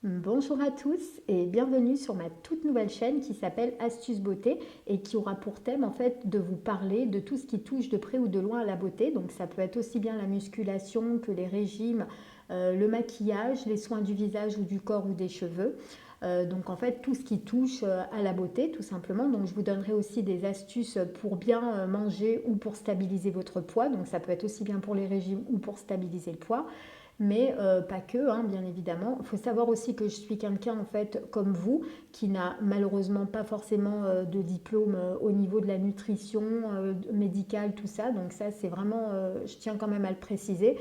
Bonjour à tous et bienvenue sur ma toute nouvelle chaîne qui s'appelle Astuces Beauté et qui aura pour thème en fait de vous parler de tout ce qui touche de près ou de loin à la beauté. Donc ça peut être aussi bien la musculation que les régimes, le maquillage, les soins du visage ou du corps ou des cheveux. Donc en fait tout ce qui touche à la beauté tout simplement. Donc je vous donnerai aussi des astuces pour bien manger ou pour stabiliser votre poids. Donc ça peut être aussi bien pour les régimes ou pour stabiliser le poids mais pas que, hein, bien évidemment. Il faut savoir aussi que je suis quelqu'un, en fait, comme vous, qui n'a malheureusement pas forcément de diplôme au niveau de la nutrition médicale, tout ça. Donc ça, c'est vraiment, je tiens quand même à le préciser.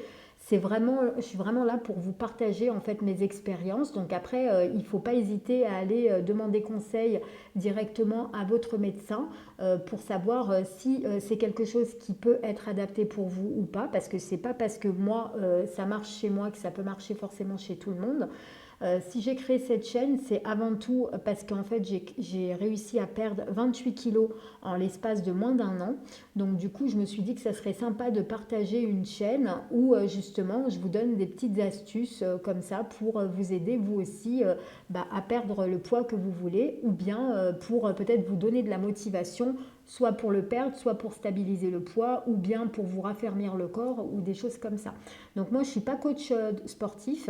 C'est vraiment, je suis vraiment là pour vous partager en fait mes expériences. Donc après, il ne faut pas hésiter à aller demander conseil directement à votre médecin pour savoir si c'est quelque chose qui peut être adapté pour vous ou pas, parce que c'est pas parce que moi ça marche chez moi que ça peut marcher forcément chez tout le monde. Si j'ai créé cette chaîne, c'est avant tout parce qu'en fait, j'ai réussi à perdre 28 kilos en l'espace de moins d'un an. Donc du coup, je me suis dit que ça serait sympa de partager une chaîne où justement, je vous donne des petites astuces comme ça pour vous aider vous aussi à perdre le poids que vous voulez ou bien pour peut-être vous donner de la motivation soit pour le perdre, soit pour stabiliser le poids, ou bien pour vous raffermir le corps, ou des choses comme ça. Donc moi, je ne suis pas coach sportif,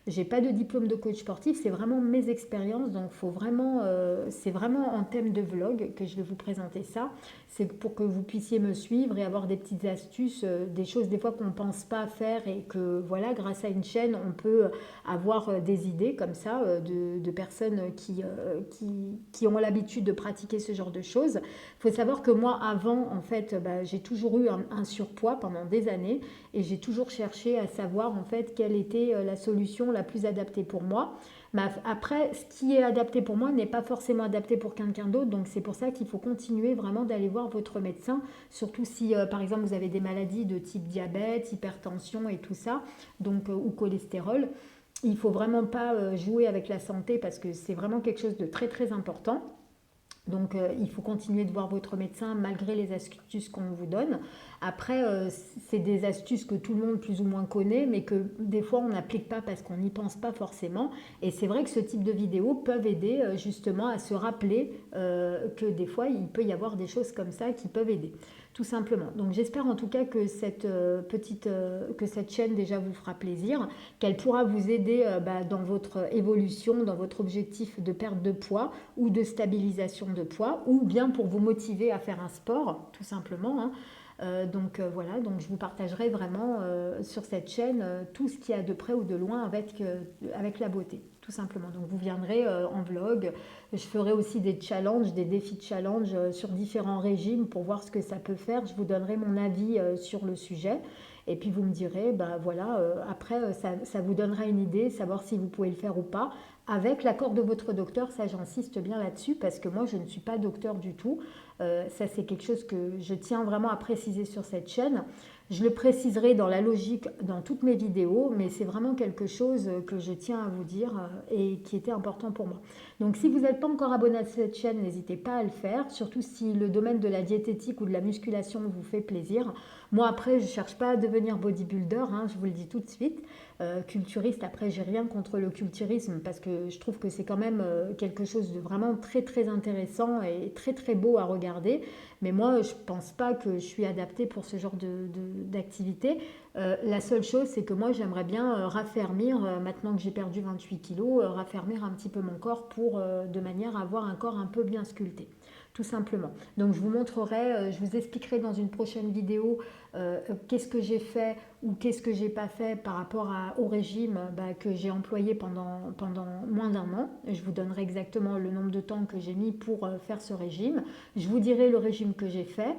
j'ai pas de diplôme de coach sportif, c'est vraiment mes expériences, donc faut vraiment, c'est vraiment en thème de vlog que je vais vous présenter ça. C'est pour que vous puissiez me suivre et avoir des petites astuces, des choses des fois qu'on ne pense pas faire et que voilà, grâce à une chaîne, on peut avoir des idées comme ça de personnes qui ont l'habitude de pratiquer ce genre de choses. Il faut savoir que moi, avant, en fait, j'ai toujours eu un surpoids pendant des années et j'ai toujours cherché à savoir en fait quelle était la solution la plus adaptée pour moi. Mais après, ce qui est adapté pour moi n'est pas forcément adapté pour quelqu'un d'autre, donc c'est pour ça qu'il faut continuer vraiment d'aller voir votre médecin, surtout si par exemple vous avez des maladies de type diabète, hypertension et tout ça, donc ou cholestérol. Il ne faut vraiment pas jouer avec la santé parce que c'est vraiment quelque chose de très très important. Donc il faut continuer de voir votre médecin malgré les astuces qu'on vous donne. Après, c'est des astuces que tout le monde plus ou moins connaît, mais que des fois on n'applique pas parce qu'on n'y pense pas forcément. Et c'est vrai que ce type de vidéos peuvent aider justement à se rappeler que des fois il peut y avoir des choses comme ça qui peuvent aider, tout simplement. Donc j'espère en tout cas que que cette chaîne déjà vous fera plaisir, qu'elle pourra vous aider dans votre évolution, dans votre objectif de perte de poids ou de stabilisation de poids, ou bien pour vous motiver à faire un sport, tout simplement, hein. Voilà, donc je vous partagerai vraiment sur cette chaîne tout ce qu'il y a de près ou de loin avec la beauté, tout simplement. Donc vous viendrez en vlog, je ferai aussi des challenges, des défis de challenge sur différents régimes pour voir ce que ça peut faire. Je vous donnerai mon avis sur le sujet. Et puis vous me direz, voilà, après ça vous donnera une idée, savoir si vous pouvez le faire ou pas, avec l'accord de votre docteur, ça j'insiste bien là-dessus, parce que moi je ne suis pas docteur du tout. Ça c'est quelque chose que je tiens vraiment à préciser sur cette chaîne. Je le préciserai dans la logique dans toutes mes vidéos, mais c'est vraiment quelque chose que je tiens à vous dire et qui était important pour moi. Donc si vous n'êtes pas encore abonné à cette chaîne, n'hésitez pas à le faire, surtout si le domaine de la diététique ou de la musculation vous fait plaisir. Moi après, je ne cherche pas à devenir bodybuilder, hein, je vous le dis tout de suite. Culturiste, après, j'ai rien contre le culturisme parce que je trouve que c'est quand même quelque chose de vraiment très très intéressant et très très beau à regarder. Mais moi, je pense pas que je suis adaptée pour ce genre d'activité. La seule chose, c'est que moi, j'aimerais bien raffermir, maintenant que j'ai perdu 28 kilos, raffermir un petit peu mon corps pour, de manière à avoir un corps un peu bien sculpté, tout simplement. Donc je vous montrerai, je vous expliquerai dans une prochaine vidéo qu'est-ce que j'ai fait ou qu'est-ce que j'ai pas fait par rapport au régime que j'ai employé pendant moins d'un an. Je vous donnerai exactement le nombre de temps que j'ai mis pour faire ce régime. Je vous dirai le régime que j'ai fait.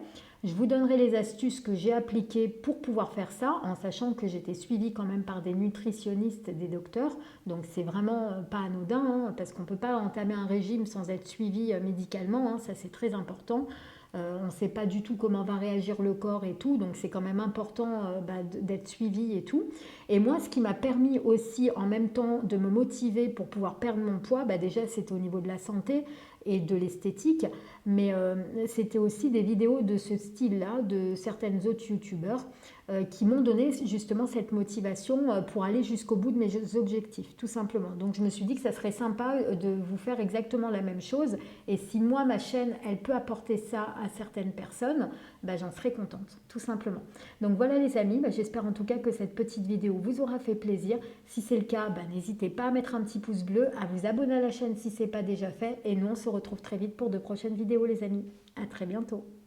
Je vous donnerai les astuces que j'ai appliquées pour pouvoir faire ça, en sachant que j'étais suivie quand même par des nutritionnistes, des docteurs. Donc c'est vraiment pas anodin, hein, parce qu'on ne peut pas entamer un régime sans être suivi médicalement, hein, ça c'est très important. On ne sait pas du tout comment va réagir le corps et tout, donc c'est quand même important d'être suivi et tout. Et moi, ce qui m'a permis aussi en même temps de me motiver pour pouvoir perdre mon poids, déjà c'était au niveau de la santé et de l'esthétique, mais c'était aussi des vidéos de ce style-là, de certaines autres youtubeurs qui m'ont donné justement cette motivation pour aller jusqu'au bout de mes objectifs, tout simplement. Donc je me suis dit que ça serait sympa de vous faire exactement la même chose. Et si moi, ma chaîne, elle peut apporter ça à certaines personnes, bah, j'en serais contente, tout simplement. Donc voilà les amis, bah, j'espère en tout cas que cette petite vidéo vous aura fait plaisir. Si c'est le cas, bah, n'hésitez pas à mettre un petit pouce bleu, à vous abonner à la chaîne si ce n'est pas déjà fait. Et nous, on se retrouve très vite pour de prochaines vidéos les amis. À très bientôt.